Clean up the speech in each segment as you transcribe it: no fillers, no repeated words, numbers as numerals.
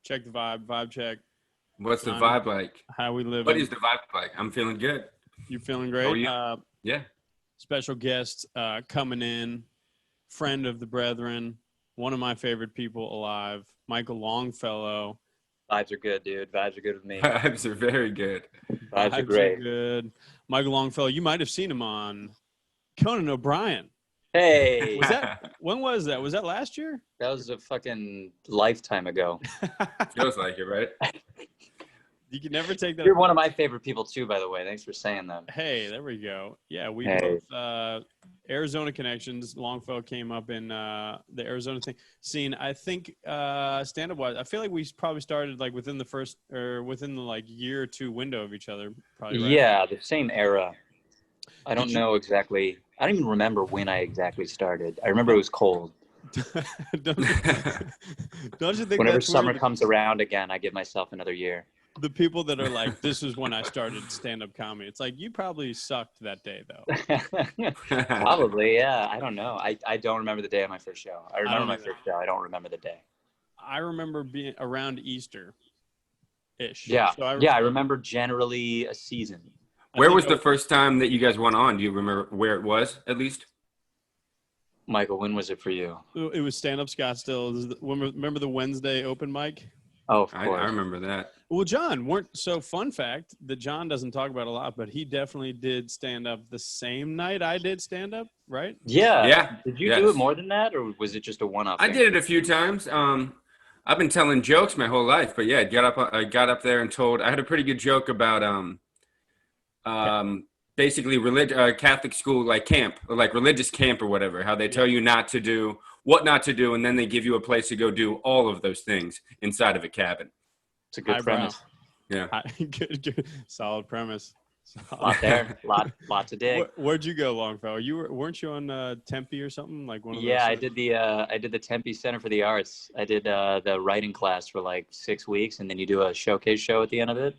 Check the vibe. Vibe check. What's the Johnny, vibe like? how we What living? is the vibe like? I'm feeling good. You feeling How are great? you? Yeah. Special guest coming in, friend of the brethren, one of my favorite people alive, Michael Longfellow. Vibes are good, dude. Vibes are good with me. Vibes are very good. Vibes are Vibes are great. good. Michael Longfellow, you might have seen him on Conan O'Brien. Hey, When was that? Was that last year? that was a fucking lifetime ago. Feels like it, right? You can never take that. You're one of my favorite people too, by the way. Thanks for saying that. Hey, there we go. Yeah, we Hey. both Arizona connections. Longfellow came up in the Arizona scene. I think stand up wise, I feel like we probably started like within the like year or two window of each other. Probably right. Yeah, the same era. I don't Did you- know exactly. I don't even remember when I exactly started. I remember it was cold. don't, don't you think Whenever that's summer weird? comes around again, I give myself another year. The people that are like, this is when I started stand-up comedy. It's like, you probably sucked that day, though. Probably, yeah. I don't know. I don't remember the day of my first show. I remember don't my either. first show. I don't remember the day. I remember being around Easter-ish. Yeah, So I remember generally a season. Where was the first time that you guys went on? Do you remember where it was, at least? Michael, when was it for you? It was stand-up Scottsdale. Remember the Wednesday open mic? Oh, of I course. remember that. Well, fun fact that John doesn't talk about a lot, but he definitely did stand-up the same night I did stand-up, right? Yeah. Yeah, Did you yes. do it more than that, or was it just a one-off? I did it a few times. I've been telling jokes my whole life, but yeah, I got up there and told. I had a pretty good joke about basically Catholic school, like camp, or like religious camp or whatever. How they tell you what not to do, and then they give you a place to go do all of those things inside of a cabin. It's a good premise. Yeah. Good. Solid premise. Lot there. Lot to dig. Where'd you go, Longfellow? Weren't you on Tempe or something like one of those? Yeah, I did the Tempe Center for the Arts. I did the writing class for like 6 weeks, and then you do a showcase show at the end of it.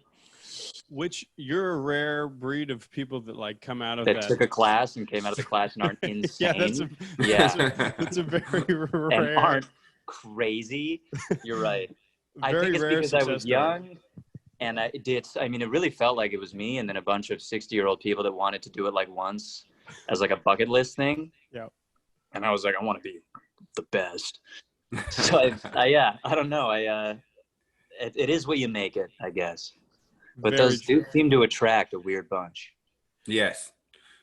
Which you're a rare breed of people that like come out of that took a class and came out of the class and aren't insane. That's a very rare. And aren't crazy. You're right. I think it's because I was young. And it really felt like it was me and then a bunch of 60-year-old people that wanted to do it like once as like a bucket list thing. Yeah. And I was like, I want to be the best. So I don't know. It is what you make it, I guess. But those do seem to attract a weird bunch. Yes.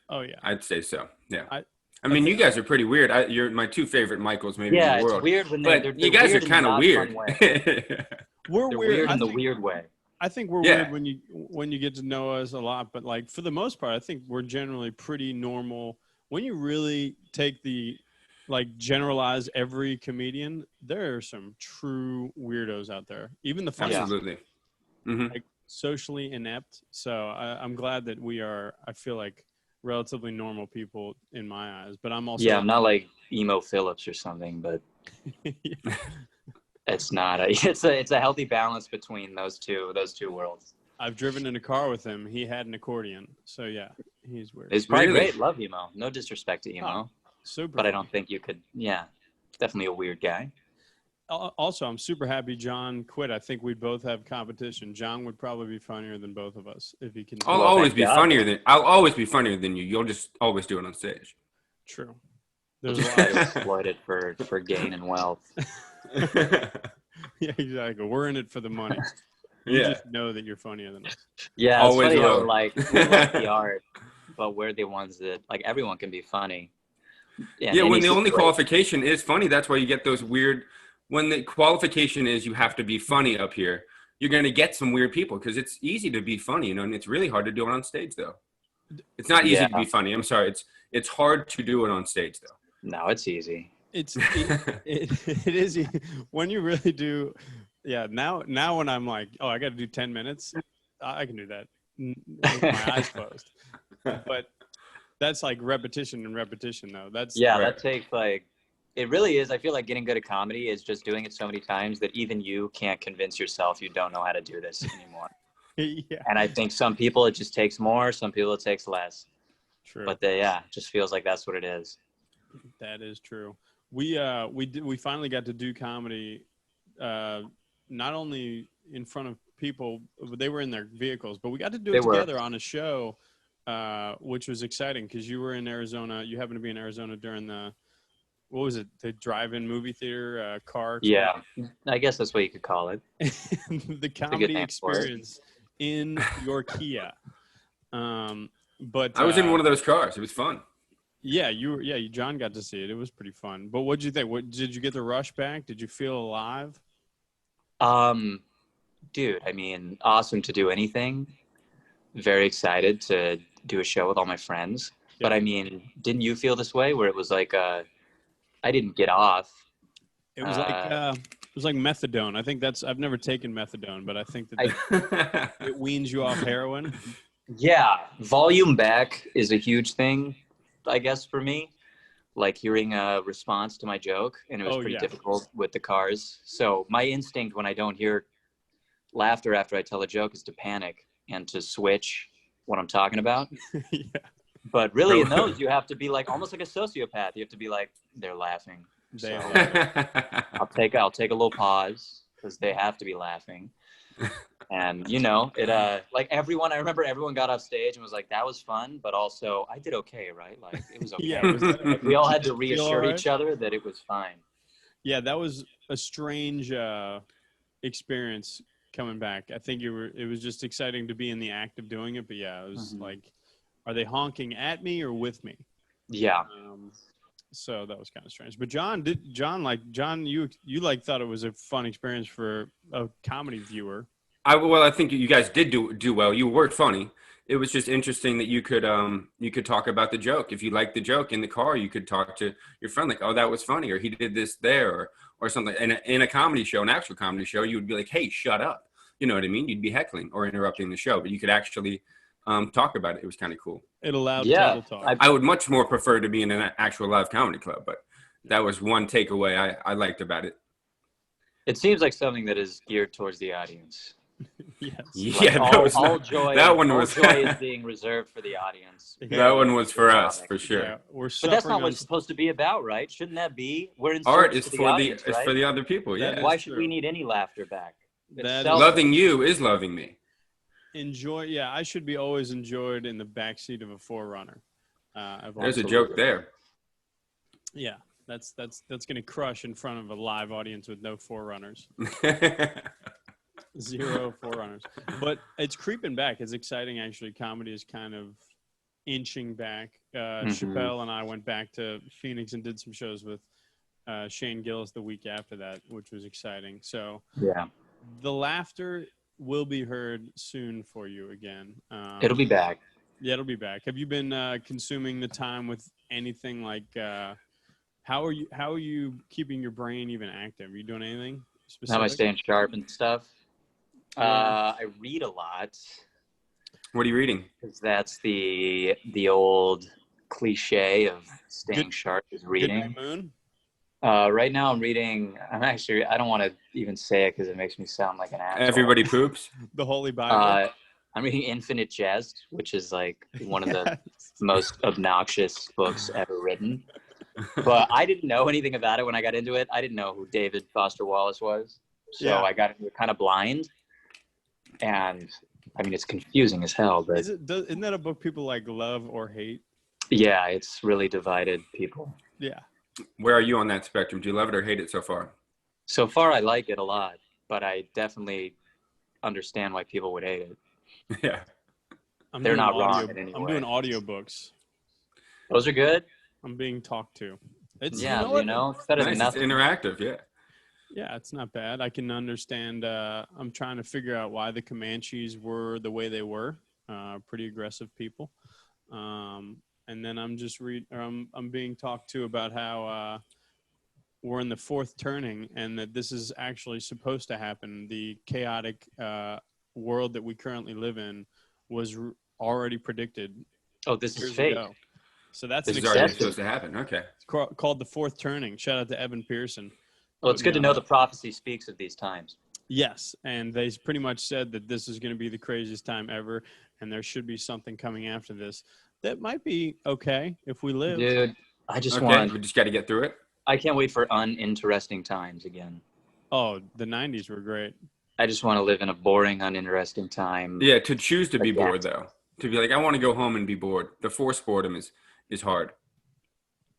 Oh yeah. I'd say so. Yeah. I mean, you guys are pretty weird. You're my two favorite Michaels maybe in the world. Yeah, it's weird when they're you guys are kind of weird. We're weird in the weird way. I think we're weird when you get to know us a lot, but like for the most part, I think we're generally pretty normal. When you really take the generalize every comedian, there are some true weirdos out there. Even the funniest. Absolutely. Mm-hmm. Like socially inept. So I'm glad that we are. I feel like relatively normal people in my eyes, but I'm also I'm not like Emo Phillips or something, but. It's not. It's a healthy balance between those two worlds. I've driven in a car with him. He had an accordion, so yeah, he's weird. It's probably great. Love Emo. No disrespect to Emo, super. But I don't think you could. Yeah, definitely a weird guy. Also, I'm super happy John quit. I think we'd both have competition. John would probably be funnier than both of us if he can. I'll always be funnier than you. You'll just always do it on stage. True. There's a lot to exploit it for gain and wealth. Yeah, exactly. We're in it for the money. You just know that you're funnier than us. Yeah, always it's funny how we like the art, but we're the ones that like everyone can be funny. Yeah, when the only qualification is funny, that's why you get those weird. When the qualification is you have to be funny up here, you're going to get some weird people because it's easy to be funny, and it's really hard to do it on stage though. It's not easy to be funny. I'm sorry. It's hard to do it on stage though. No, it's easy. It is when you really do. Yeah. Now when I'm like, oh, I got to do 10 minutes, I can do that with my eyes closed. But that's like repetition though. That takes it really is. I feel like getting good at comedy is just doing it so many times that even you can't convince yourself you don't know how to do this anymore. Yeah. And I think some people it just takes more, some people it takes less. True. But it just feels like that's what it is. That is true. We finally got to do comedy not only in front of people, but they were in their vehicles, but we got to do They it were. together on a show, which was exciting because you were in Arizona. You happened to be in Arizona during the, what was it? The drive-in movie theater, car. Yeah, I guess that's what you could call it. The comedy experience in your Kia. But I was in one of those cars. It was fun. Yeah, John got to see it. It was pretty fun. But what did you think? What did you get the rush back? Did you feel alive? Dude, I mean, awesome to do anything. Very excited to do a show with all my friends. Yep. But I mean, didn't you feel this way where it was like I didn't get off? It was like methadone. I think I've never taken methadone, but I think that it weans you off heroin. Yeah, volume back is a huge thing, I guess, for me. Like hearing a response to my joke, and it was pretty difficult with the cars. So my instinct when I don't hear laughter after I tell a joke is to panic and to switch what I'm talking about. Yeah. But really in those, you have to be like almost like a sociopath. You have to be like, they're laughing. So I'll take a little pause because they have to be laughing. And you know, it like I remember everyone got off stage and was like, that was fun, but also I did okay, right? Like it was okay. Like, we all had to reassure each other that it was fine. Yeah, that was a strange experience coming back. I think it was just exciting to be in the act of doing it, but yeah, it was like, are they honking at me or with me? Yeah. So that was kind of strange. But John, you thought it was a fun experience for a comedy viewer. I think you guys did do well. You were funny. It was just interesting that you could talk about the joke. If you liked the joke in the car, you could talk to your friend like, oh, that was funny, or he did this there, or something. And in a comedy show, an actual comedy show, you would be like, hey, shut up. You know what I mean? You'd be heckling or interrupting the show, but you could actually talk about it. It was kind of cool. It allowed total talk. I would much more prefer to be in an actual live comedy club, but that was one takeaway I liked about it. It seems like something that is geared towards the audience. Yes. Yeah, like all joy is being reserved for the audience. That one was for us, for sure. Yeah, but that's not what it's supposed to be about, right? Shouldn't that be? We're in art is for the audience, it's for the other people. Yeah. Why should we need any laughter back? Loving you is loving me. I should be always enjoyed in the backseat of a 4Runner. There's a joke there. Yeah, that's gonna crush in front of a live audience with no 4Runners. 0 4Runners. But it's creeping back. It's exciting, actually. Comedy is kind of inching back. Chappelle and I went back to Phoenix and did some shows with Shane Gillis the week after that, which was exciting. So the laughter will be heard soon for you again. It'll be back. Yeah, it'll be back. Have you been consuming the time with anything like how are you keeping your brain even active? Are you doing anything specific? How am I staying sharp and stuff? I read a lot. What are you reading? Because that's the old cliche of staying sharp is reading. Good Moon? Right now I'm reading, I don't want to even say it because it makes me sound like an asshole. Everybody poops? The Holy Bible. I'm reading Infinite Jest, which is like one of the most obnoxious books ever written. But I didn't know anything about it when I got into it. I didn't know who David Foster Wallace was. So I got into it kind of blind. And I mean, it's confusing as hell. But isn't that a book people like love or hate? Yeah, it's really divided people. Yeah. Where are you on that spectrum? Do you love it or hate it so far? So far, I like it a lot, but I definitely understand why people would hate it. Yeah. They're not wrong in any way. I'm doing audiobooks. Those are good. I'm being talked to. It's it's better than nothing. It's interactive, yeah. Yeah, it's not bad. I can understand. I'm trying to figure out why the Comanches were the way they were. Pretty aggressive people. And then I'm just I'm being talked to about how we're in the fourth turning and that this is actually supposed to happen. The chaotic world that we currently live in was already predicted. Oh, this is fake. Ago. So that's this is already supposed to happen. Okay. It's called the fourth turning. Shout out to Evan Pearson. Well, it's good to know the prophecy speaks of these times. Yes, and they pretty much said that this is going to be the craziest time ever, and there should be something coming after this. That might be okay if we live. Dude, I just we just got to get through it. I can't wait for uninteresting times again. Oh, the 90s were great. I just want to live in a boring, uninteresting time. Yeah, to choose to be bored though. To be like, I want to go home and be bored. The forced boredom is hard.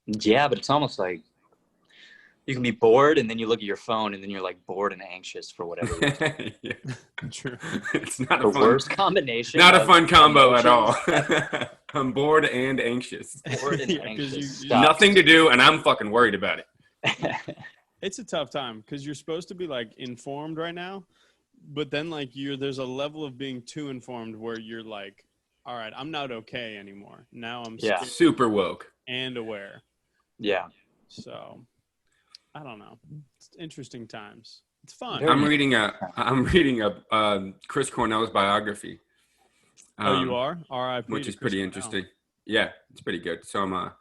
Yeah, but it's almost like you can be bored and then you look at your phone and then you're like bored and anxious for whatever reason. Yeah, true. It's not the a fun, worst combination. Not a fun combo at all. emotions. I'm bored and anxious. Bored and Yeah, 'cause anxious. you- Nothing to do, and I'm fucking worried about it. It's a tough time because you're supposed to be like informed right now, but then like there's a level of being too informed where you're like, all right, I'm not okay anymore. Now I'm Yeah. scared Super woke. and aware. Yeah. So I don't know. It's interesting times. It's fun. Very I'm reading a Chris Cornell's biography. Oh, you are? R.I.P. Which to is Chris pretty Cornell. interesting. Yeah, it's pretty good. So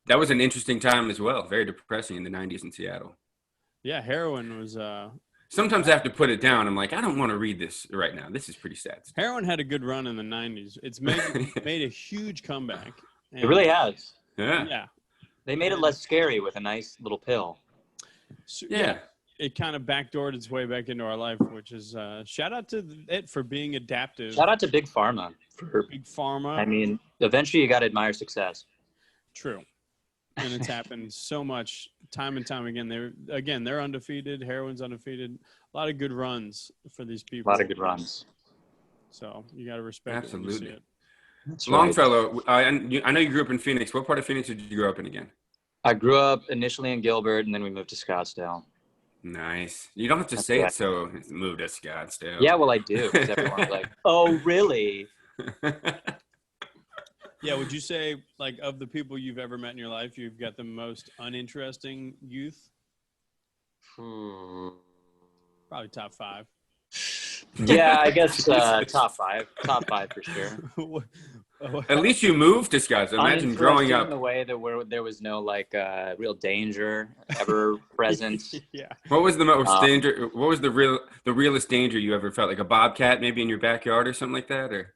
that was an interesting time as well. Very depressing in the 90s in Seattle. Yeah, heroin was Sometimes I have to put it down. I'm like, I don't want to read this right now. This is pretty sad. heroin had a good run in the 90s. It's made a huge comeback. It really has. Yeah. Yeah. They made it less scary with a nice little pill. So, Yeah. It kind of backdoored its way back into our life, which is shout out to it for being adaptive. Shout out to Big Pharma for Big Pharma. I mean, eventually you got to admire success. True. And it's happened so much time and time again. They're undefeated. Heroin's undefeated. A lot of good runs for these A people. lot of good runs. So you got to respect Absolutely. it when you see it. That's right. Longfellow, I know you grew up in Phoenix. What part of Phoenix did you grow up in again? I grew up initially in Gilbert, and then we moved to Scottsdale. Nice. You don't have to say it so move to Scottsdale. Yeah, well, I do, because everyone's like, oh, really? Yeah, would you say, like, of the people you've ever met in your life, you've got the most uninteresting youth? Probably top 5. Yeah, I guess top 5. Top 5 for sure. At least you moved to Scottsdale. Imagine growing up. In the way that there was no, like, real danger ever present. Yeah. What was the most danger? What was the realest danger you ever felt? Like a bobcat maybe in your backyard or something like that? Or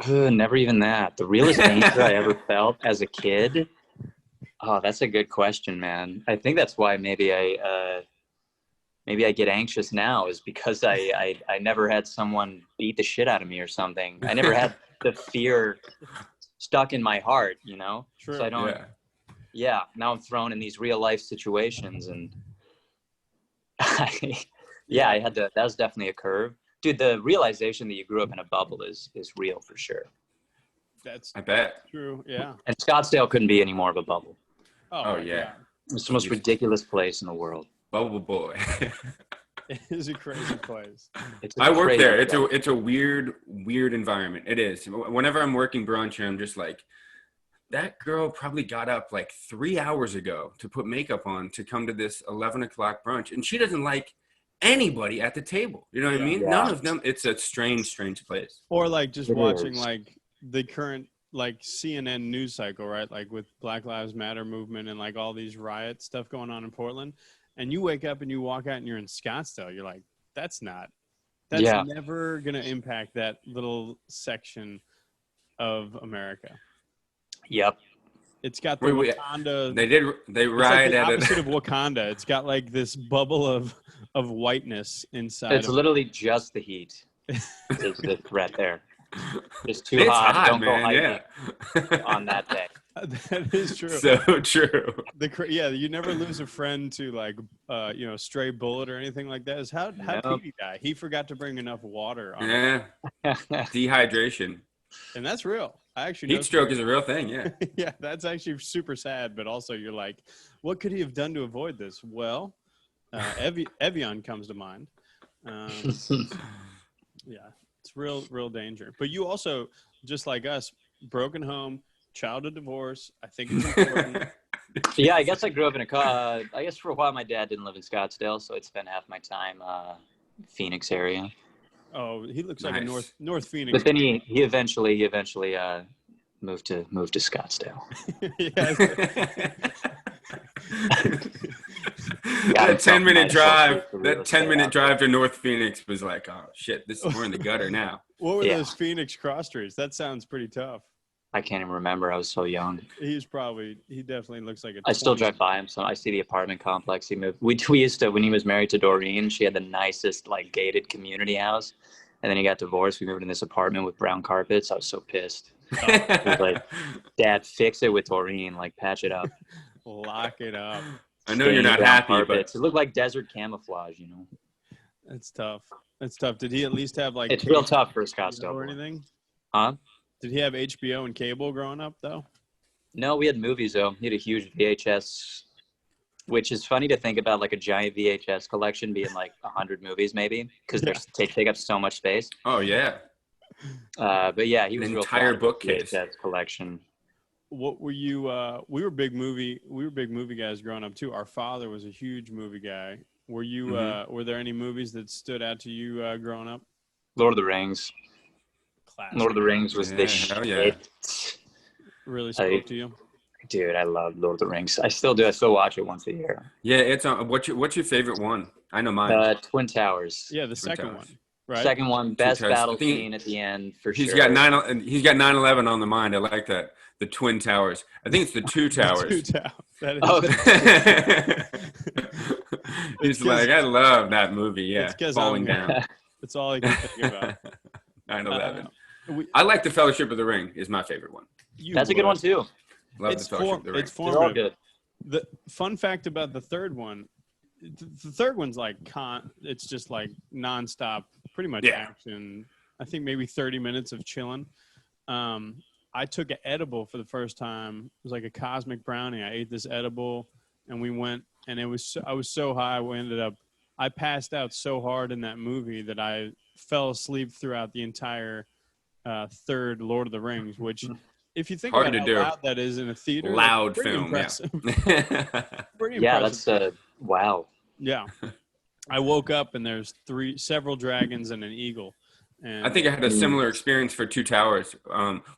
Never even that. The realest danger I ever felt as a kid? Oh, that's a good question, man. I think that's why maybe I get anxious now, is because I never had someone beat the shit out of me or something. I never had the fear stuck in my heart, you know? True. So I don't, yeah, now I'm thrown in these real life situations, and I had to, that was definitely a curve. Dude, the realization that you grew up in a bubble is real for sure. I bet. True, yeah. And Scottsdale couldn't be any more of a bubble. Oh yeah. It's the most ridiculous place in the world. Bubble boy. It is a crazy place. I work there. It's a weird environment. It is. Whenever I'm working brunch, I'm just like, that girl probably got up like 3 hours ago to put makeup on to come to this 11 o'clock brunch, and she doesn't like anybody at the table. You know what I mean? Yeah. None of them. It's a strange place. Or like just It watching is. like the current like CNN news cycle, right? Like with Black Lives Matter movement and like all these riot stuff going on in Portland. And you wake up and you walk out and you're in Scottsdale. You're like, that's never going to impact that little section of America. Yep. It's got the Wakanda. They ride like the at opposite it. of Wakanda. It's got like this bubble of whiteness inside. It's literally just the heat is the threat there. It's too It's hot. Don't man. go hiking on that day. That is true. So true. You never lose a friend to like stray bullet or anything like that. How did he die? He forgot to bring enough water on him. Dehydration. And that's real. I actually Heat stroke is a real thing. Yeah. Yeah, that's actually super sad. But also, you're like, what could he have done to avoid this? Well, Evian comes to mind. Yeah, it's real danger. But you also, just like us, broken home, childhood divorce. I think it's important. Yeah, I guess I grew up in I guess for a while my dad didn't live in Scottsdale, so I'd spend half my time Phoenix area. Oh, he looks like Nice. a North Phoenix. But then he eventually moved to Scottsdale. That 10-minute drive. The real That estate 10-minute out drive to North Phoenix was like, oh shit, we're in the gutter now. What were Yeah. those Phoenix cross streets? That sounds pretty tough. I can't even remember. I was so young. He definitely looks like a. I still drive by him, so I see the apartment complex he moved. We used to, when he was married to Doreen, she had the nicest like gated community house, and then he got divorced. We moved in this apartment with brown carpets. I was so pissed. He was like, Dad, fix it with Doreen, like patch it up, lock it up. I know you're not happy, carpets. But it looked like desert camouflage, you know. It's tough. It's tough. Did he at least have like? It's real tough for Scottsdale or anything? Huh? Did he have HBO and cable growing up though? No, we had movies though. He had a huge VHS, which is funny to think about, like a giant VHS collection being like 100 movies maybe, because they take up so much space. Oh yeah. But yeah, he was an real entire proud bookcase VHS collection. What were you? We were big movie guys growing up too. Our father was a huge movie guy. Were you? Were there any movies that stood out to you growing up? Lord of the Rings. Classic. Lord of the Rings was the shit. Yeah. Really spoke to you, dude. I love Lord of the Rings. I still do. I still watch it once a year. Yeah, it's on. What's your favorite one? I know mine. Twin Towers. Yeah, the second one. Right. Second one, best battle scene at the end for sure. He's got 9/11 on the mind. I like that. The Twin Towers. I think it's the Two Towers. He's like, I love that movie. Yeah, falling down. That's all I can think about. 9/11. I like the Fellowship of the Ring. Is my favorite one. That's a good one too. Love the Fellowship of the Ring. It's formative. They're all good. The fun fact about the third one, the third one's like it's just like nonstop, pretty much action. I think maybe 30 minutes of chilling. I took an edible for the first time. It was like a cosmic brownie. I ate this edible, and we went, and I was so high. I passed out so hard in that movie that I fell asleep throughout the entire third Lord of the Rings, which, if you think about how loud that is in a theater, loud film, impressive. Yeah, that's wow. Yeah, I woke up and there's several dragons and an eagle. And I think I had a similar experience for Two Towers.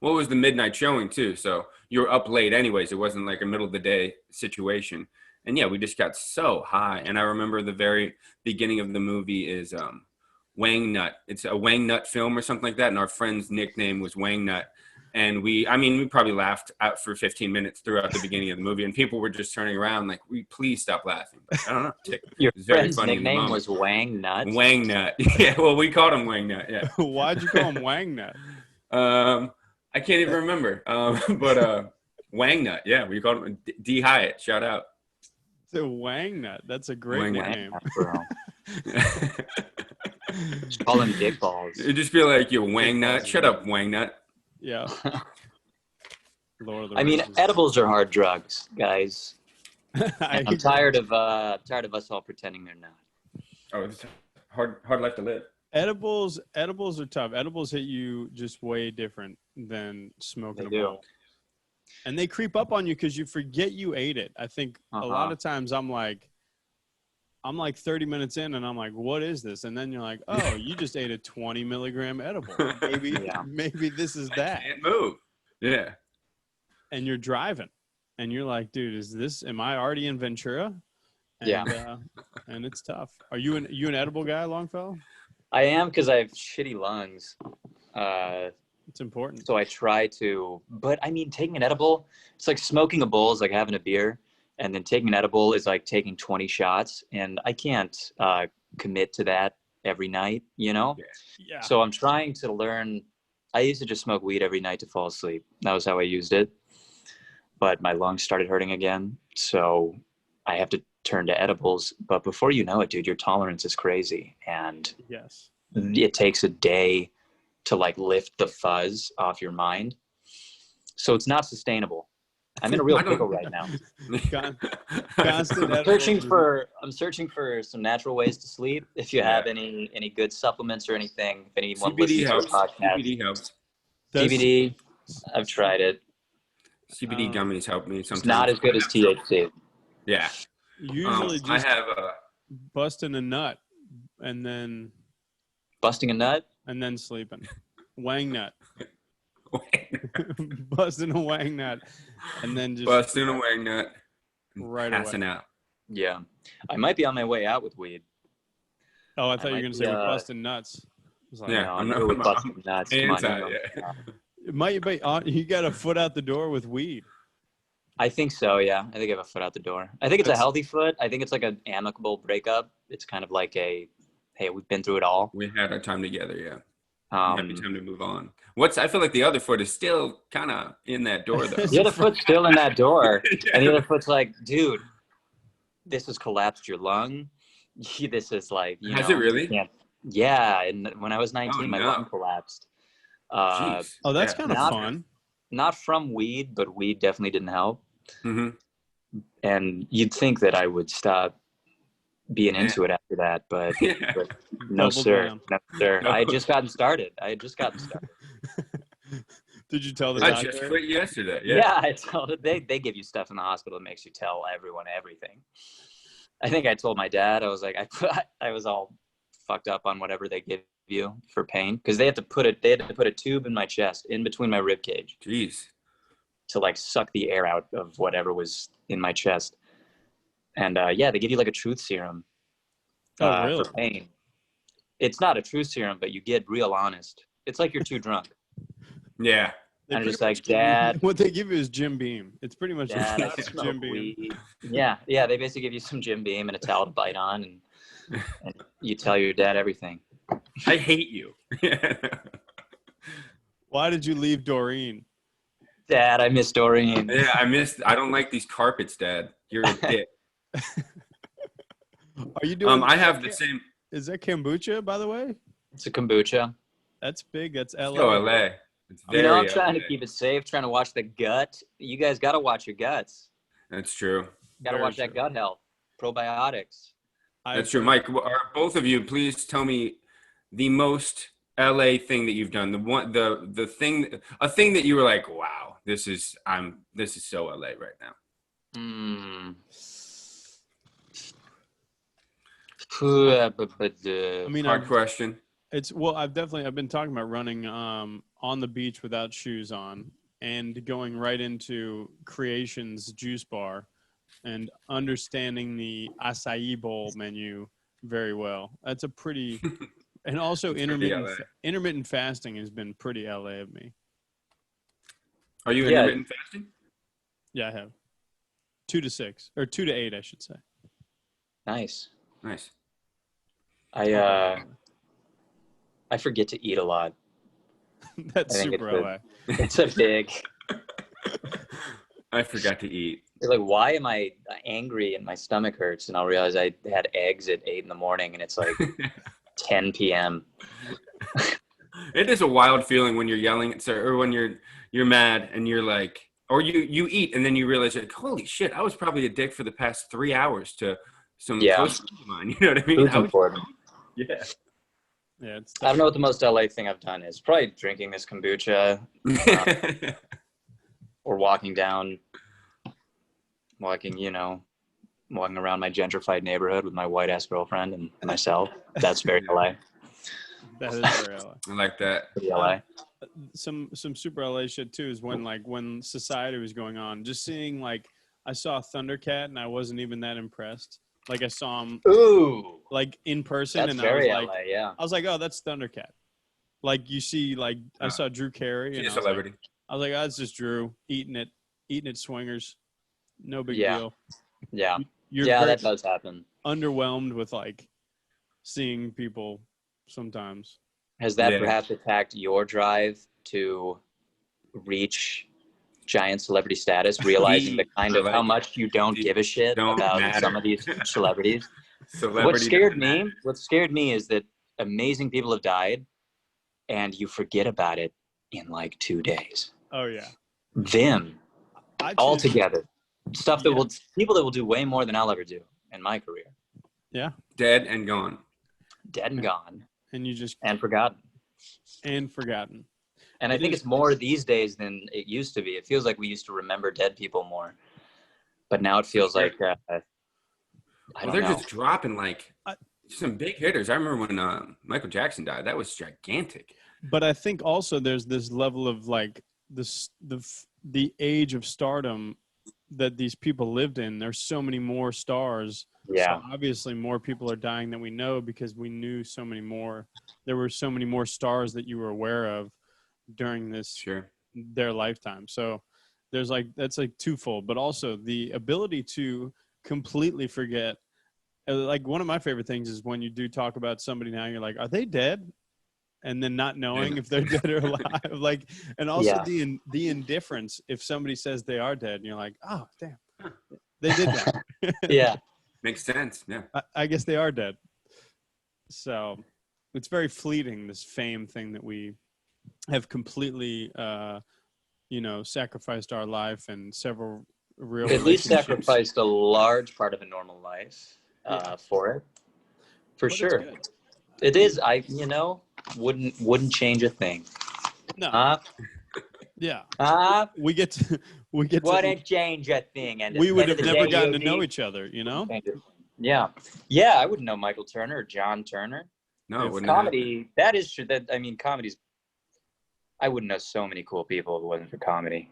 What was the midnight showing too? So you were up late anyways. It wasn't like a middle of the day situation. And yeah, we just got so high. And I remember the very beginning of the movie is Wang Nut. It's a Wang Nut film or something like that. And our friend's nickname was Wang Nut. And we probably laughed out for 15 minutes throughout the beginning of the movie. And people were just turning around like, please stop laughing. But I don't know. Your friend's nickname was Wang Nut? Wang Nut. Yeah, well, we called him Wang Nut, yeah. Why'd you call him Wang Nut? I can't even remember. But Wang Nut, yeah, we called him D. Hyatt. Shout out. The Wang Nut. That's a great name. Just call him Dick Balls. It'd just be like, you Wang Nut. Shut up, Wang Nut. Yeah. Edibles are hard drugs, guys. I'm tired of us all pretending they're not. Oh, it's hard life to live. Edibles are tough. Edibles hit you just way different than smoking a bowl. And they creep up on you because you forget you ate it. I think a lot of times I'm like 30 minutes in and I'm like, what is this? And then you're like, oh, you just ate a 20 milligram edible. Maybe this is that. I can't move. Yeah. And you're driving and you're like, dude, am I already in Ventura? And, and it's tough. Are you an edible guy, Longfellow? I am, because I have shitty lungs. It's important. So I try to, but taking an edible, it's like smoking a bowl is like having a beer. And then taking an edible is like taking 20 shots. And I can't commit to that every night, you know? Yeah. So I'm trying to learn. I used to just smoke weed every night to fall asleep. That was how I used it. But my lungs started hurting again. So I have to turn to edibles. But before you know it, dude, your tolerance is crazy. And it takes a day to like lift the fuzz off your mind. So it's not sustainable. I'm in a real pickle right now. Constant I'm searching for some natural ways to sleep. If you have any good supplements or anything, if anyone CBD helps. CBD helps. CBD, I've tried it. CBD gummies help me sometimes. It's not as good as THC. Yeah. Usually just I have busting a nut and then sleeping. Wang Nut. Busting a Wang Nut and then just busting a Wang Nut right passing away. out. Yeah. I might be on my way out with weed. Oh, I thought you were going to say we're busting nuts. I'm not busting nuts. It might be on. You got a foot out the door with weed. I think so. Yeah, I think I have a foot out the door. I think it's a healthy foot. I think it's like an amicable breakup. It's kind of like a, hey, we've been through it all. We had our time together. Yeah. Happy time to move on. I feel like the other foot is still kind of in that door though. The other foot's still in that door, and the other foot's like, dude, this has collapsed your lung. This is like, Has it really? Yeah. And when I was 19, my lung collapsed. That's kind of fun. Not from weed, but weed definitely didn't help. Mm-hmm. And you'd think that I would stop being into it after that, but no, sir. No, sir. I had just gotten started. Did you tell the doctor? I just quit yesterday. Yeah, I told it. They give you stuff in the hospital that makes you tell everyone everything. I think I told my dad. I was like, I was all fucked up on whatever they give you for pain, because they had to put a tube in my chest, in between my rib cage. Jeez. To like suck the air out of whatever was in my chest. And they give you like a truth serum really? for pain. It's not a truth serum, but you get real honest. It's like you're too drunk. Yeah. And I'm just like, Dad. What they give you is Jim Beam. It's pretty much Dad, I Jim Beam. Weed. Yeah. They basically give you some Jim Beam and a towel to bite on, and you tell your dad everything. I hate you. Why did you leave Doreen? Dad, I miss Doreen. Yeah, I don't like these carpets, Dad. You're a dick. Are you doing? I have the same. Is that kombucha, by the way? It's a kombucha. That's big. That's LA. Oh, LA. It's very I'm trying LA. to keep it safe, trying to watch the gut. You guys got to watch your guts. That's true. Got to watch that gut health. Probiotics. That's true. Mike, both of you, please tell me the most LA thing that you've done. A thing that you were like, wow, this is so LA right now. I mean, hard question. I've been talking about running on the beach without shoes on and going right into Creations juice bar and understanding the acai bowl menu very well. That's a pretty, and also intermittent fasting has been pretty LA of me. Are you intermittent fasting? Yeah, I have 2 to 6 or 2 to 8, I should say. Nice. I forget to eat a lot. That's super LA. It's a big. I forgot to eat. You're like, why am I angry and my stomach hurts? And I'll realize I had eggs at 8 a.m. and it's like 10 p.m. It is a wild feeling when you're yelling or when you're mad and you're like, or you eat and then you realize like, holy shit, I was probably a dick for the past 3 hours to some close friends of mine. You know what I mean? Food's important. Yeah. Yeah. I don't know what the most LA thing I've done is. Probably drinking this kombucha or walking around my gentrified neighborhood with my white ass girlfriend and myself. That's very LA. That is very LA. I like that. Pretty LA. Some super LA shit too is when Society was going on, just seeing I saw Thundercat and I wasn't even that impressed. Like I saw him in person. That's and very I was LA, yeah. I was like, oh, that's Thundercat. Like you see, I saw Drew Carey and a celebrity. I was like, oh, it's just Drew eating it swingers. No big deal. Yeah. That does happen. Underwhelmed with seeing people sometimes. Has that perhaps attacked your drive to reach giant celebrity status, realizing the kind of how much you don't give a shit about some of these celebrities? What scared me is that amazing people have died and you forget about it in 2 days. Oh yeah. Them all together. Stuff that people that will do way more than I'll ever do in my career. Yeah. Dead and gone. And you just forgotten. And I think it's more these days than it used to be. It feels like we used to remember dead people more, but now it feels like they're just dropping some big hitters. I remember when Michael Jackson died. That was gigantic. But I think also there's this level of the age of stardom that these people lived in. There's so many more stars. Yeah. So obviously more people are dying than we know because we knew so many more. There were so many more stars that you were aware of during this their lifetime. So there's like, that's like twofold, but also the ability to completely forget. Like one of my favorite things is when you do talk about somebody now, you're like, are they dead? And then not knowing if they're dead or alive. Like, and also the indifference if somebody says they are dead and you're like, oh damn, they did that. Yeah. Makes sense. Yeah. I guess they are dead. So it's very fleeting, this fame thing that we have completely, sacrificed our life and several real At least relationships. sacrificed a large part of a normal life for it. For But sure. It is. Wouldn't change a thing. No. Yeah. We get to Wouldn't change a thing. And we would have never gotten to know each other, Yeah. Yeah, I wouldn't know Michael Turner or John Turner. No, comedy, that is true. Comedy's, I wouldn't know so many cool people if it wasn't for comedy.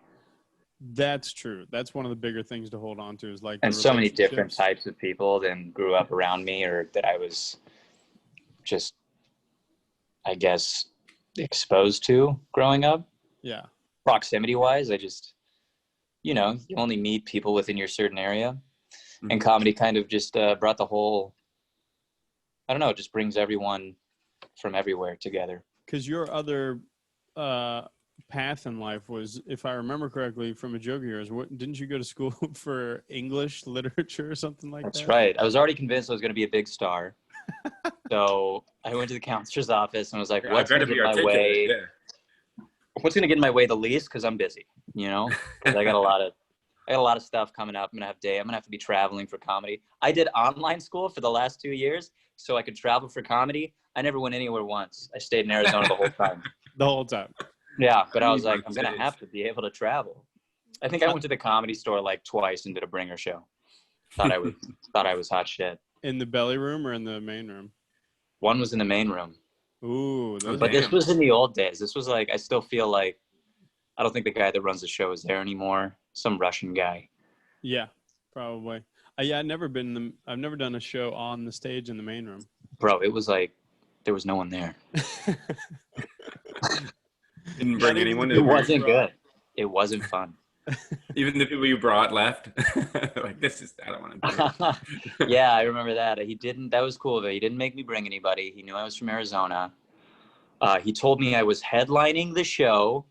That's true. That's one of the bigger things to hold on to is like, and so many different types of people than grew up around me or that I was just, I guess, exposed to growing up. Yeah. Proximity wise, I just, you only meet people within your certain area. Mm-hmm. And comedy kind of just brought the whole, I don't know, it just brings everyone from everywhere together. Because your other path in life was, if I remember correctly from a joke of yours, didn't you go to school for English literature or something like that? That's right. I was already convinced I was going to be a big star. So I went to the counselor's office and was like, what's going to get in my way? Yeah. What's going to get in my way the least? Because I'm busy, because I got a lot of stuff coming up. I'm going to have to be traveling for comedy. I did online school for the last 2 years so I could travel for comedy. I never went anywhere once. I stayed in Arizona the whole time. The whole time. Yeah, but I was like, I'm going to have to be able to travel. I think I went to the Comedy Store like twice and did a bringer show. Thought I was hot shit. In the belly room or in the main room? One was in the main room. Ooh. But this was in the old days. This was like, I still feel like, I don't think the guy that runs the show is there anymore. Some Russian guy. Yeah, probably. I've never done a show on the stage in the main room. Bro, it was like, there was no one there. Didn't bring anyone. It wasn't good. It wasn't fun. Even the people you brought left. Like, I don't want to do it. Yeah, I remember that. That was cool, but he didn't make me bring anybody. He knew I was from Arizona. He told me I was headlining the show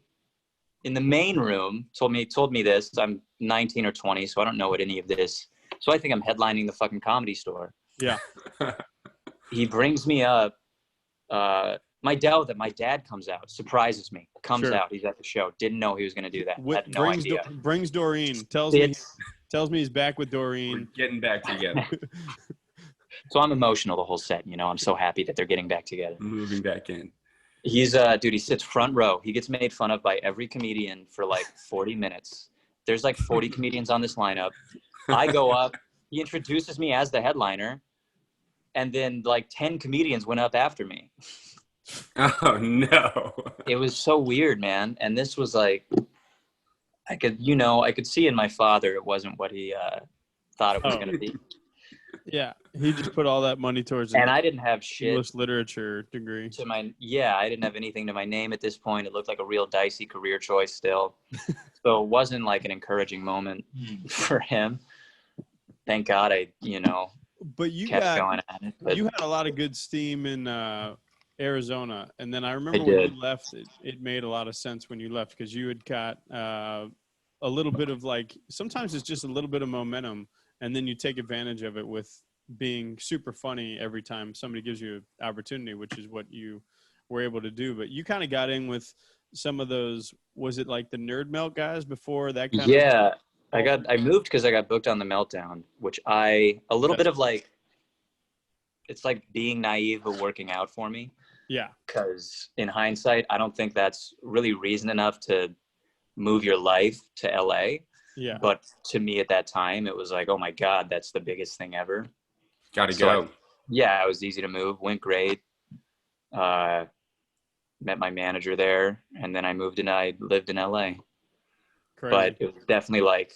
in the main room. Told me this. I'm 19 or 20, so I don't know what any of this. So I think I'm headlining the fucking Comedy Store. Yeah. He brings me up. My dad comes out, surprises me, out. He's at the show. Didn't know he was going to do that. Had no idea. Brings Doreen. Tells me he's back with Doreen. We're getting back together. So I'm emotional the whole set. I'm so happy that they're getting back together. Moving back in. He's he sits front row. He gets made fun of by every comedian for like 40 minutes. There's like 40 comedians on this lineup. I go up. He introduces me as the headliner. And then like 10 comedians went up after me. Oh no. It was so weird, man. And this was like, I could see in my father it wasn't what he thought it was going to be. Yeah, he just put all that money towards it. And I didn't have shit. English literature degree. I didn't have anything to my name at this point. It looked like a real dicey career choice still. So it wasn't like an encouraging moment for him. Thank God But you kept going at it. But you had a lot of good steam in Arizona, and then I remember when you left, it made a lot of sense when you left because you had got a little bit of like, sometimes it's just a little bit of momentum, and then you take advantage of it with being super funny every time somebody gives you an opportunity, which is what you were able to do. But you kind of got in with some of those, was it like the Nerd Melt guys before that kind of? I moved because I got booked on the Meltdown, which a little bit of like, it's like being naive but working out for me. Yeah. Because in hindsight, I don't think that's really reason enough to move your life to LA. Yeah. But to me at that time, it was like, oh my God, that's the biggest thing ever. Gotta go. It was easy to move. Went great. Met my manager there, and then I moved and I lived in LA. Crazy. But it was definitely like,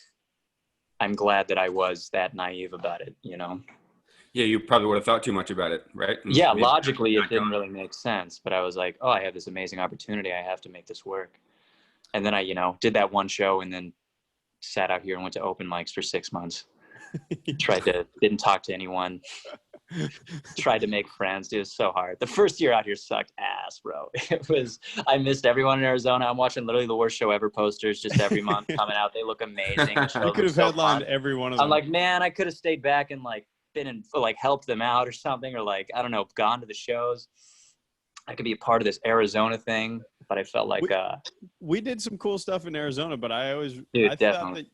I'm glad that I was that naive about it, Yeah, you probably would have thought too much about it, right? Yeah, logically it didn't really make sense, but I was like, oh, I have this amazing opportunity. I have to make this work. And then I, did that one show and then sat out here and went to open mics for 6 months. Didn't talk to anyone. Tried to make friends. Dude, it was so hard. The first year out here sucked ass, bro. I missed everyone in Arizona. I'm watching literally the worst show ever posters just every month coming out. They look amazing. You could have headlined every one of them. I'm like, man, I could have stayed back and helped them out or something, or I don't know, gone to the shows. I could be a part of this Arizona thing, but I felt like we did some cool stuff in Arizona, but I thought that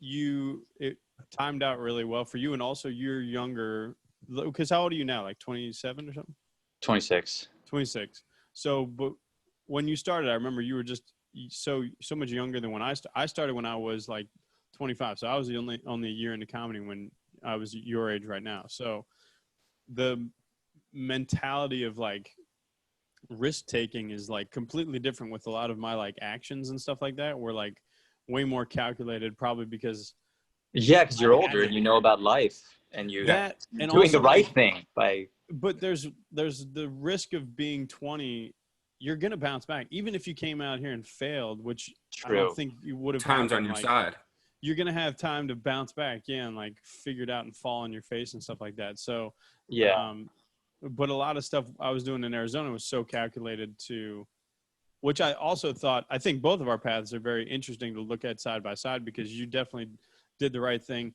it timed out really well for you, and also you're younger. Because how old are you now? Like 27 or something? 26. 26. So, but when you started, I remember you were just so much younger than when I started when I was like 25. So I was only a year into comedy when I was your age right now. So the mentality of like risk taking is like completely different with a lot of my like actions and stuff like that. We're like way more calculated, probably because you're older and you know about life. And you're doing the right thing but there's the risk of being 20. You're gonna bounce back even if you came out here and failed, which I don't think you would have. Time's on your side. You're gonna have time to bounce back, and like figure it out and fall on your face and stuff like that. So but a lot of stuff I was doing in Arizona was so calculated to, which I also thought, I think both of our paths are very interesting to look at side by side, because you definitely did the right thing.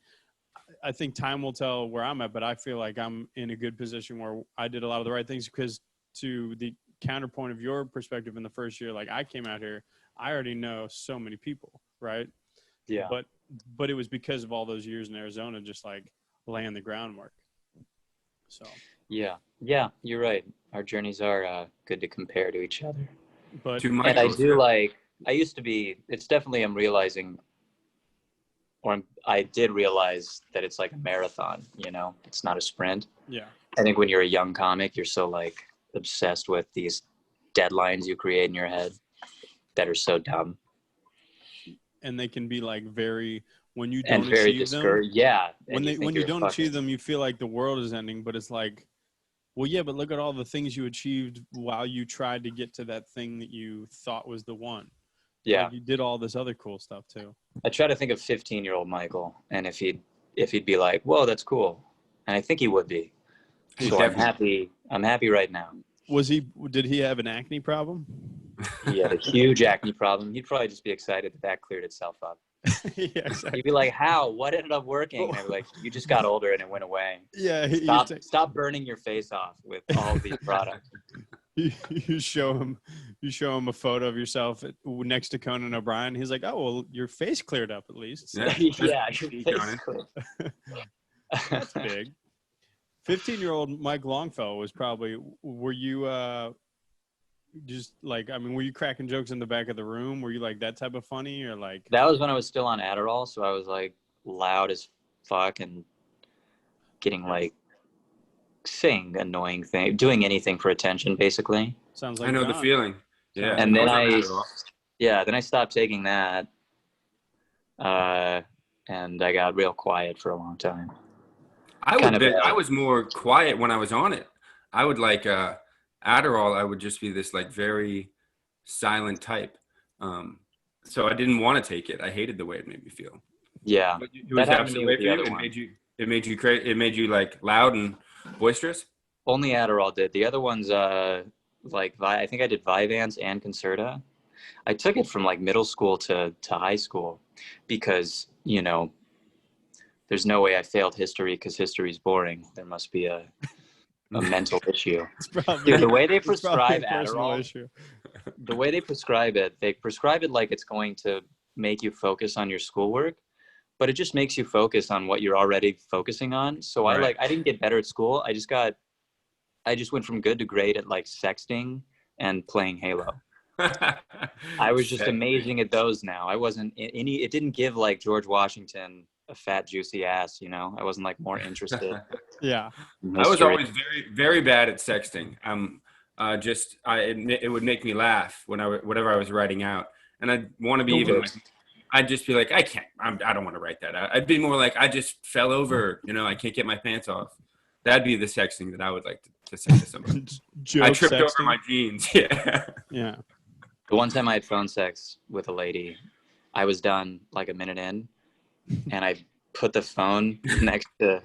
I think time will tell where I'm at, but I feel like I'm in a good position where I did a lot of the right things, because to the counterpoint of your perspective in the first year, like I came out here, I already know so many people, right? Yeah. But it was because of all those years in Arizona, just like laying the groundwork. So. Yeah, you're right. Our journeys are good to compare to each other. But and I do I used to be, it's definitely, I'm realizing, I did realize that it's like a marathon, it's not a sprint. Yeah. I think when you're a young comic, you're so like obsessed with these deadlines you create in your head that are so dumb. And they can be like when you don't achieve them. Yeah. When you don't achieve them, you feel like the world is ending, but it's like, well, yeah, but look at all the things you achieved while you tried to get to that thing that you thought was the one. Yeah. Like you did all this other cool stuff too. I try to think of 15-year-old Michael, and if he'd be like, whoa, that's cool. And I think he would be. So I'm happy right now. Did he have an acne problem? He had a huge acne problem. He'd probably just be excited that cleared itself up. Yeah, exactly. He'd be like, how? What ended up working? And I'd be like, you just got older and it went away. Yeah. Stop burning your face off with all of these products. You show him a photo of yourself next to Conan O'Brien. He's like, oh, well, your face cleared up at least. So. Yeah, your face cleared. That's big. 15-year-old Mike Longfellow was probably, were you just like, I mean, were you cracking jokes in the back of the room? Were you like that type of funny, or like? That was when I was still on Adderall, so I was like loud as fuck and getting like saying annoying things, doing anything for attention, basically. Sounds like I know the feeling. Yeah. And then I stopped taking that, and I got real quiet for a long time. I was more quiet when I was on it. I would like Adderall. I would just be this like very silent type. So I didn't want to take it. I hated the way it made me feel. Yeah, it was absolutely way for you. It made you like loud and boisterous. Only Adderall did. The other ones, like I think I did Vyvanse and Concerta. I took it from like middle school to high school because there's no way I failed history because history is boring. There must be a mental issue. Dude, the way they prescribe Adderall, the way they prescribe it like it's going to make you focus on your schoolwork, but it just makes you focus on what you're already focusing on. So right. I didn't get better at school. I just went from good to great at like sexting and playing Halo. I was just amazing at those now. I wasn't it didn't give like George Washington a fat juicy ass, I wasn't like more interested. Yeah. I was always very, very bad at sexting. It would make me laugh whatever I was writing out. And I'd want to be I'd just be like, I don't want to write that out. I'd be more like, I just fell over, I can't get my pants off. That'd be the sexting that I would like to say to somebody. I tripped over my jeans. Yeah. Yeah. The one time I had phone sex with a lady, I was done like a minute in, and I put the phone next to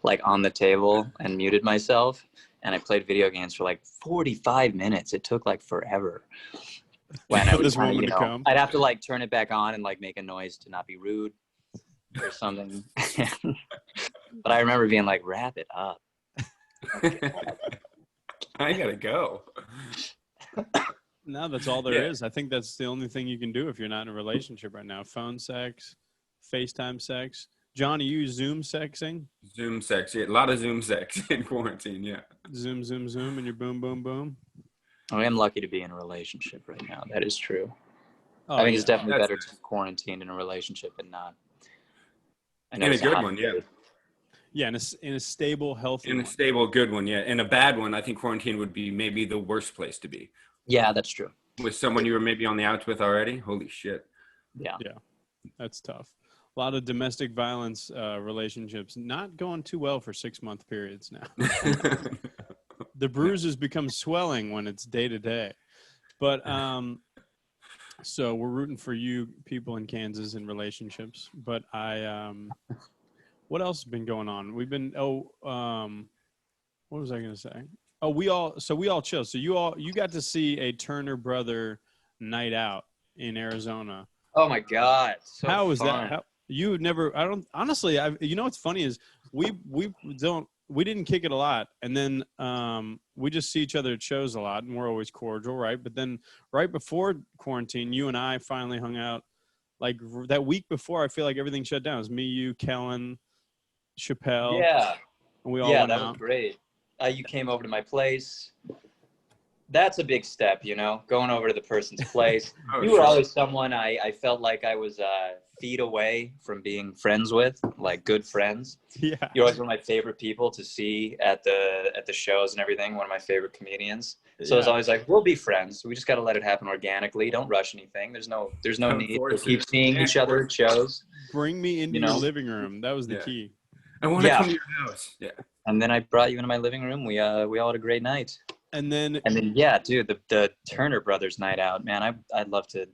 like on the table and muted myself, and I played video games for like 45 minutes. It took like forever. When I was trying to, you know, I'd have to like turn it back on and like make a noise to not be rude or something. But I remember being like, wrap it up. I gotta go. No, that's all there is. I think that's the only thing you can do if you're not in a relationship right now. Phone sex, FaceTime sex. John, are you Zoom sexing? Zoom sex. Yeah, a lot of Zoom sex in quarantine. Yeah. Zoom, and you're boom, boom, boom. I am lucky to be in a relationship right now. That is true. Oh, I think it's definitely better to quarantine in a relationship and not. In a good one, yeah. Yeah, in a stable, healthy one. In a stable, good one, yeah. In a bad one, I think quarantine would be maybe the worst place to be. Yeah, that's true. With someone you were maybe on the outs with already? Holy shit. Yeah. Yeah, that's tough. A lot of domestic violence relationships not going too well for 6-month periods now. The bruises become swelling when it's day to day. But so we're rooting for you people in Kansas in relationships. But what else has been going on? We've been what was I going to say? Oh, we all chill. So you got to see a Turner brother night out in Arizona. Oh my God. So how was fun. that? You never, I don't, honestly, you know, what's funny is we didn't kick it a lot. And then we just see each other at shows a lot and we're always cordial. Right. But then right before quarantine, you and I finally hung out like that week before. I feel like everything shut down. It was me, you, Kellen, Chappelle. Yeah. And we all went that out. was great. You came over to my place. That's a big step, you know, going over to the person's place. You were always someone I felt like I was feet away from being friends with, like good friends. Yeah. You're always one of my favorite people to see at the shows and everything. One of my favorite comedians. So it's always like, we'll be friends. We just got to let it happen organically. Don't rush anything. There's no need to keep seeing each other at shows. Bring me into your living room. That was the key. I want to come to your house. Yeah. And then I brought you into my living room. We all had a great night. And then yeah, dude, the Turner Brothers night out, man. I'd love to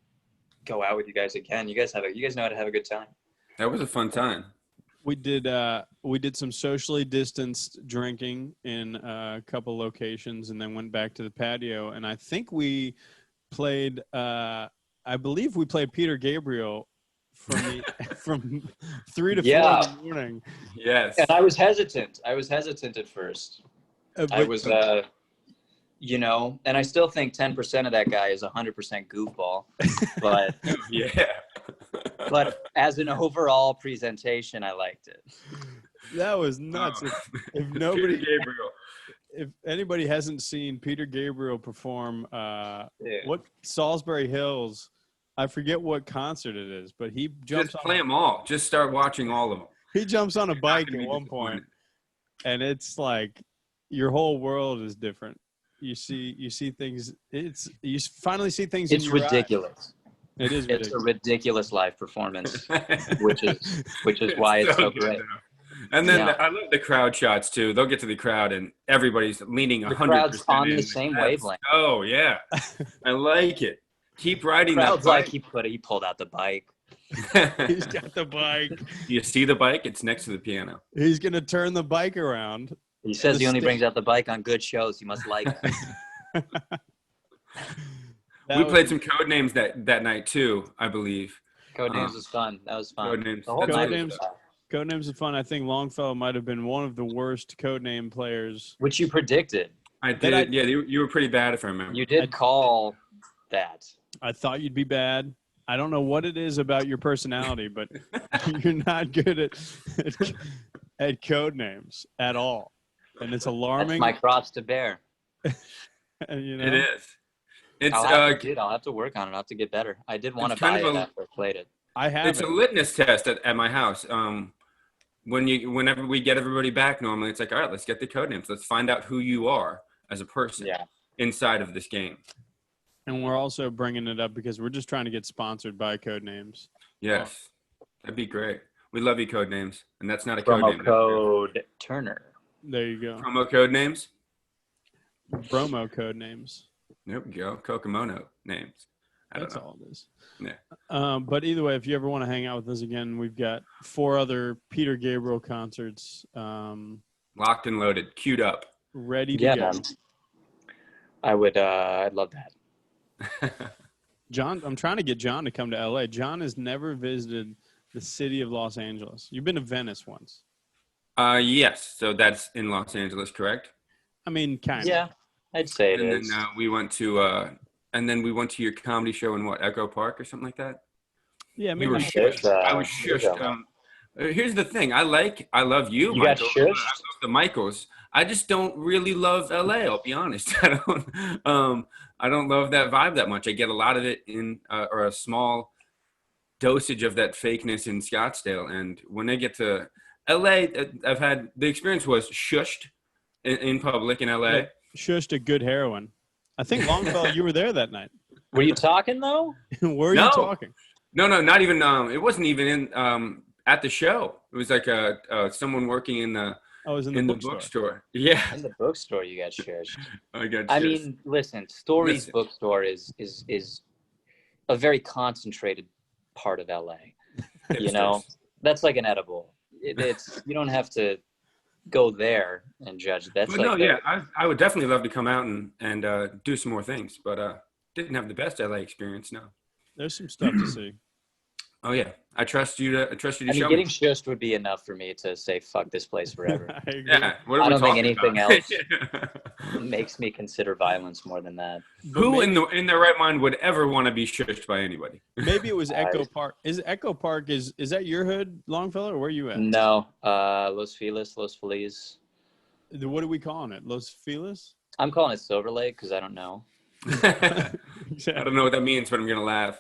go out with you guys again. You guys know how to have a good time. That was a fun time. We did some socially distanced drinking in a couple locations and then went back to the patio. And I think we played I believe we played Peter Gabriel from 3 to 4 in the morning. Yes. And I was hesitant at first. I was you know, and I still think 10% of that guy is 100% goofball, but yeah. But as an overall presentation, I liked it. That was nuts. If nobody, Gabriel, if anybody hasn't seen Peter Gabriel perform, what Salisbury Hills, I forget what concert it is, but he jumps. Just play them all. Just start watching all of them. He jumps on a bike at one point, and it's like your whole world is different. You see things. You finally see things. It's ridiculous. It is. It's a ridiculous live performance, which is why it's so great. And then I love the crowd shots too. They'll get to the crowd and everybody's leaning 100%. The crowd's on the same wavelength. Oh yeah, I like it. Keep riding that bike. Like he pulled out the bike. He's got the bike. You see the bike? It's next to the piano. He's gonna turn the bike around. He says he only brings out the bike on good shows. You must like it. We played some code names that night too, I believe. Code names was fun. That was fun. Code names are fun. I think Longfellow might have been one of the worst code name players. Which you predicted. I did. Yeah, you were pretty bad if I remember. You did call that. I thought you'd be bad. I don't know what it is about your personality, but you're not good at code names at all. And it's alarming. That's my cross to bear. And, It is. It's I'll have to work on it. I'll have to get better. I did want to buy it after I played it. It's a litmus test at my house. Whenever we get everybody back, normally it's like, all right, let's get the code names. Let's find out who you are as a person inside of this game. And we're also bringing it up because we're just trying to get sponsored by Code Names. Yes, that'd be great. We love you, Code Names, and that's not a code name. Promo code Turner. There you go. Promo code names. Promo code names. There we go. Kokomono names. That's all it is. Yeah. But either way, if you ever want to hang out with us again, we've got 4 other Peter Gabriel concerts. Locked and loaded, queued up. Ready to go. Man. I'd love that. John, I'm trying to get John to come to LA. John has never visited the city of Los Angeles. You've been to Venice once. Yes. So that's in Los Angeles, correct? I mean, kind of. Yeah, I'd say it is. And then we went to your comedy show in Echo Park or something like that. Yeah, we were shushed. I was shushed. Here's the thing. I love you, You Michael. got shushed? I love the Michaels. I just don't really love LA. I'll be honest. I don't love that vibe that much. I get a lot of it or a small dosage of that fakeness in Scottsdale. And when I get to LA, I've had the experience was shushed in public in LA. Yeah, shushed a good heroin. I think Longfellow, you were there that night. Were you talking though? Were you talking? No, not even. It wasn't even in at the show. It was like someone working in the. I was in the bookstore. Yeah. In the bookstore, you got shushed. I mean, listen, Story's bookstore is a very concentrated part of LA. You know, that's like an edible. It's you don't have to go there and judge. That's I would definitely love to come out and do some more things, but didn't have the best LA experience. No. There's some stuff to see. Oh yeah, I trust you to show me. Getting shushed would be enough for me to say fuck this place forever. Yeah, I don't think anything else makes me consider violence more than that. Who in their right mind would ever want to be shushed by anybody? Maybe it was Echo Park. Is Echo Park is that your hood, Longfellow, or where are you at? No, Los Feliz. What are we calling it? Los Feliz? I'm calling it Silver Lake because I don't know. I don't know what that means, but I'm gonna laugh.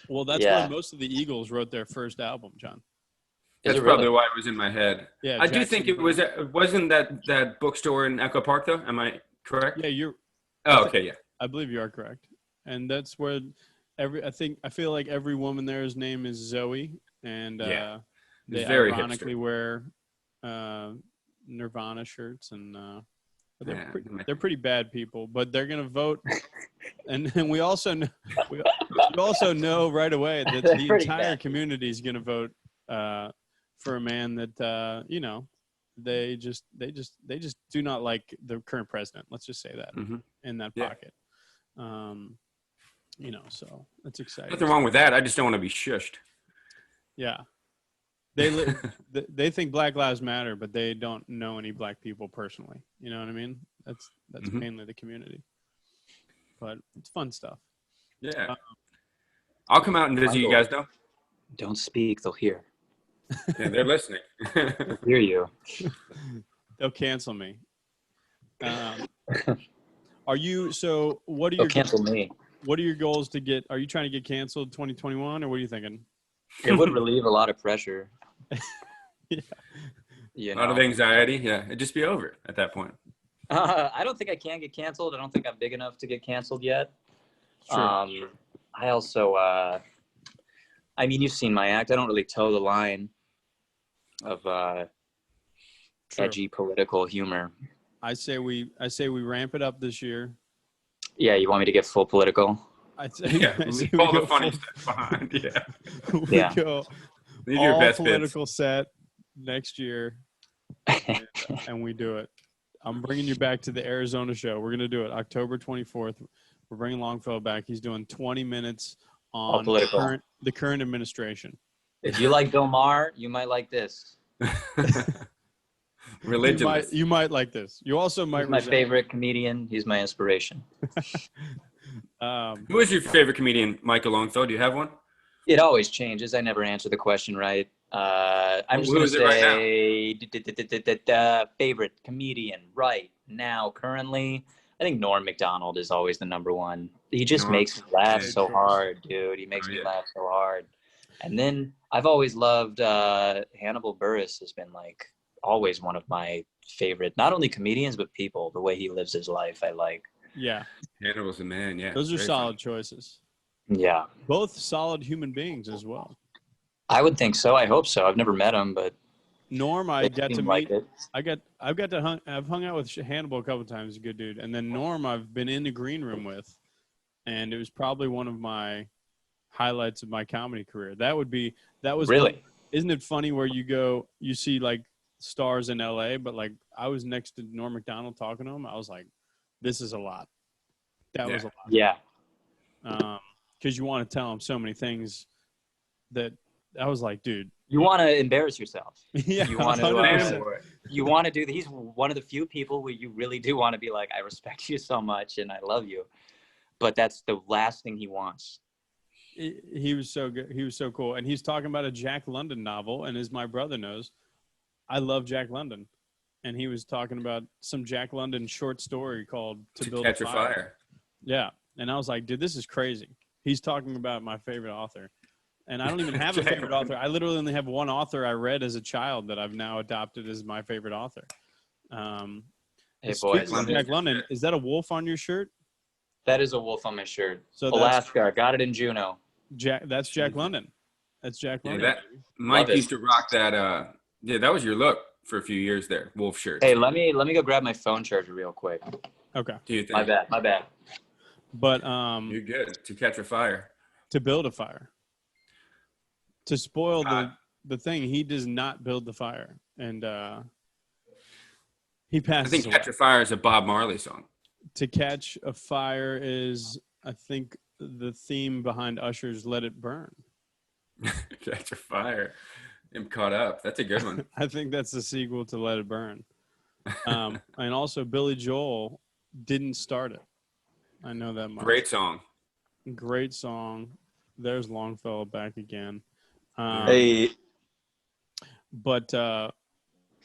Well, that's why most of the Eagles wrote their first album, John. That's probably why it was in my head. Yeah, I do think it wasn't that bookstore in Echo Park though. Am I correct? Yeah, you're. Oh, okay, yeah. I believe you are correct, and that's where I feel like every woman there's name is Zoe, and they very ironically hipster. wear Nirvana shirts, and they're pretty bad people, but they're gonna vote, and we also know we also know right away that the entire community is gonna vote for a man that they just do not like the current president. Let's just say that in that pocket. So that's exciting. Nothing wrong with that. I just don't want to be shushed. Yeah. They think Black Lives Matter, but they don't know any black people personally. You know what I mean? That's mainly the community. But it's fun stuff. Yeah. I'll come out and visit you guys, though. Don't speak, they'll hear. Yeah, they're listening. They'll hear you. They'll cancel me. Are you? So what are your? They'll cancel me. What are your goals to get? Are you trying to get canceled 2021, or what are you thinking? It would relieve a lot of pressure. Yeah. A lot of anxiety. Yeah, it'd just be over at that point. I don't think I can get canceled. I don't think I'm big enough to get canceled yet. Sure. I also, I mean, you've seen my act. I don't really toe the line of edgy political humor. I say we ramp it up this year. Yeah, you want me to get full political? I'd say, leave all the funny stuff behind. We go leave all your best political bits. set next year, and we do it. I'm bringing you back to the Arizona show. We're gonna do it October 24th. We're bringing Longfellow back. He's doing 20 minutes on the current administration. If you like Bill Maher, you might like this. Religion. You might like this. You also might. He's my favorite comedian. He's my inspiration. Who is your favorite comedian, Michael Longfellow? Do you have one? It always changes. I never answer the question right. I'm just going to say favorite comedian right now, currently. I think Norm Macdonald is always the number one. He just makes me laugh so hard, dude. He makes me laugh so hard. And then I've always loved Hannibal Buress has been like always one of my favorite, not only comedians, but people. The way he lives his life, I like. Yeah. Hannibal's a man, yeah. Those are solid choices. Yeah. Both solid human beings as well. I would think so. I hope so. I've never met him, but Norm, I got to like meet. It. I've hung out with Hannibal a couple of times. He's a good dude. And then Norm, I've been in the green room with. and it was probably one of my highlights of my comedy career. That was really. Isn't it funny where you see like stars in LA, but like I was next to Norm Macdonald talking to him. I was like, this is a lot. That was a lot. Yeah. Because you want to tell him so many things that I was like, dude. You want to embarrass yourself. Yeah. You want to do that. He's one of the few people where you really do want to be like, I respect you so much and I love you. But that's the last thing he wants. He was so good. He was so cool. And he's talking about a Jack London novel. And as my brother knows, I love Jack London. And he was talking about some Jack London short story called To Build Catch a Fire. Yeah. And I was like, dude, this is crazy. He's talking about my favorite author. And I don't even have a favorite author. I literally only have one author I read as a child that I've now adopted as my favorite author. Hey, boys. Jack London, is that a wolf on your shirt? That is a wolf on my shirt. So Alaska. I got it in Juneau. That's Jack London. That's Jack London. That Mike used to rock that. Yeah, that was your look for a few years there. Wolf shirt. Hey, let me go grab my phone charger real quick. Okay. Do you think? My bad. But you're good. To catch a fire. To build a fire. To spoil the thing, he does not build the fire, and he passes. I think away. Catch a Fire is a Bob Marley song. To Catch a Fire is, I think, the theme behind Usher's "Let It Burn." Catch a Fire. I'm caught up. That's a good one. I think that's the sequel to "Let It Burn." And also, Billy Joel didn't start it. I know that much. Great song. Great song. There's Longfellow back again. Hey. But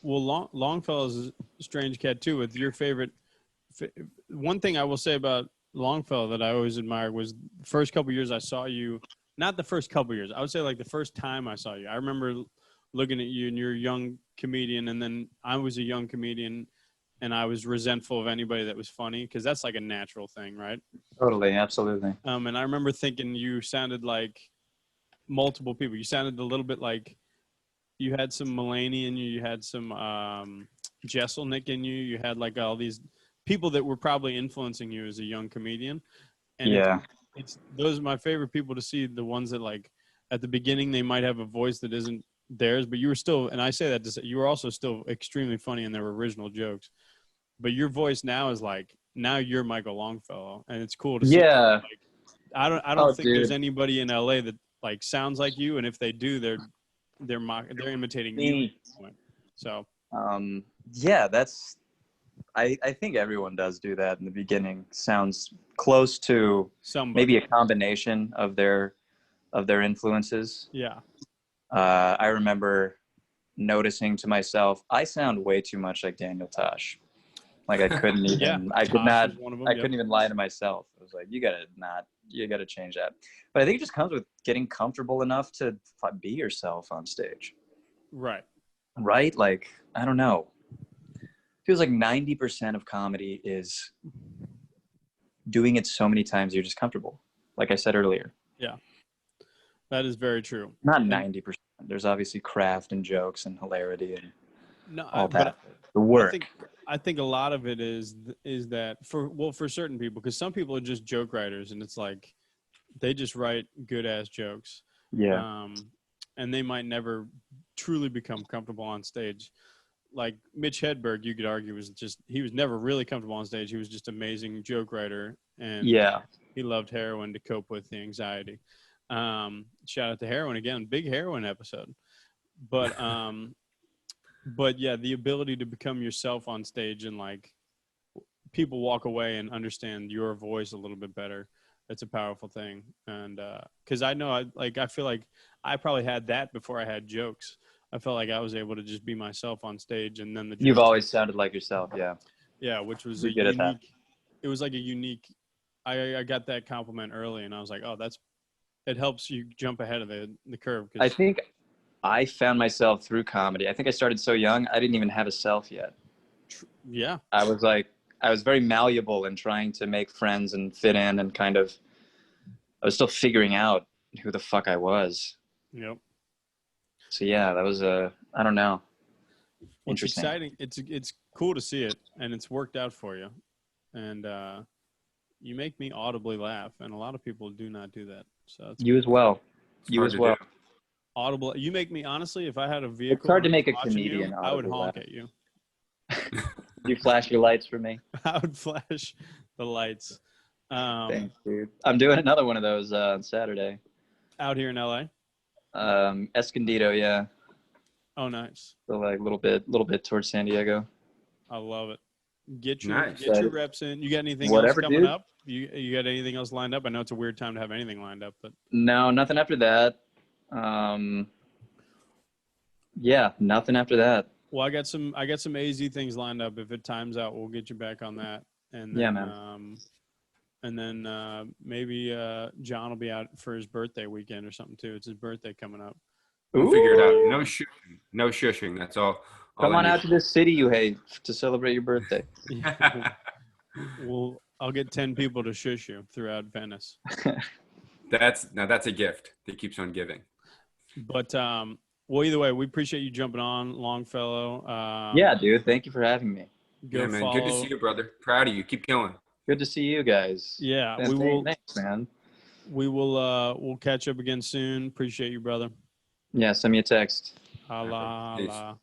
Longfellow's a strange cat too. With your favorite, one thing I will say about Longfellow that I always admired was the first couple years I saw you. Not the first couple years. I would say like the first time I saw you. I remember looking at you and you're a young comedian, and then I was a young comedian, and I was resentful of anybody that was funny because that's like a natural thing, right? Totally, absolutely. And I remember thinking you sounded like multiple people. You sounded a little bit like you had some Mulaney in you. You had some Jesselnick in you. You had like all these people that were probably influencing you as a young comedian. And yeah, it's those are my favorite people to see. The ones that like at the beginning they might have a voice that isn't theirs, but you were still. And I say that to say you were also still extremely funny in their original jokes. But your voice now is like now you're Michael Longfellow, and it's cool to see. Yeah, Like, I don't think there's anybody in LA that like sounds like you, and if they do, they're imitating you. So yeah, that's I think everyone does do that in the beginning. Sounds close to somebody. Maybe a combination of their influences. Yeah. I remember noticing to myself, I sound way too much like Daniel Tosh. Like I couldn't even, I couldn't even lie to myself. I was like, you gotta change that. But I think it just comes with getting comfortable enough to be yourself on stage. Right. Right? Like, I don't know. It feels like 90% of comedy is doing it so many times you're just comfortable. Like I said earlier. Yeah. That is very true. Not 90%. There's obviously craft and jokes and hilarity and all that. The work. I think a lot of it is that for certain people, because some people are just joke writers and it's like they just write good ass jokes. Yeah. And they might never truly become comfortable on stage. Like Mitch Hedberg, you could argue he was never really comfortable on stage. He was just amazing joke writer, and he loved heroin to cope with the anxiety. Shout out to heroin again, big heroin episode. But yeah, the ability to become yourself on stage and like people walk away and understand your voice a little bit better. It's a powerful thing. And because I know I feel like I probably had that before I had jokes. I felt like I was able to just be myself on stage, and then you've always sounded like yourself. Yeah. Yeah. Which was it was like a unique, I got that compliment early and I was like, oh, it helps you jump ahead of the curve. I think I found myself through comedy. I think I started so young, I didn't even have a self yet. Yeah. I was very malleable in trying to make friends and fit in and I was still figuring out who the fuck I was. Yep. So yeah, that was I don't know. Interesting. It's exciting. It's cool to see it, and it's worked out for you. And You make me audibly laugh, and a lot of people do not do that. So you as well. You as well. Audible. You make me, honestly, if I had a vehicle, it's hard to make a comedian I would honk at you. You flash your lights for me. I would flash the lights. Thanks, dude. I'm doing another one of those on Saturday. Out here in LA? Escondido, yeah. Oh, nice. So like a little bit towards San Diego. I love it. Get your reps in. You got anything else coming up? You got anything else lined up? I know it's a weird time to have anything lined up, but no, nothing after that. Yeah, nothing after that. Well, I got some AZ things lined up. If it times out, we'll get you back on that. And then, yeah, man. And then maybe John will be out for his birthday weekend or something too. It's his birthday coming up. We'll figure it out. No shushing. No shushing. That's all. Come on out to this city you hate to celebrate your birthday. Well, I'll get 10 people to shush you throughout Venice. That's a gift that keeps on giving. But well, either way, we appreciate you jumping on, Longfellow. Yeah, dude. Thank you for having me. Yeah, man. Good to see you, brother. Proud of you. Keep going. Good to see you guys. Yeah, we will. Thanks, man. We will. We'll catch up again soon. Appreciate you, brother. Yeah, send me a text. Allah.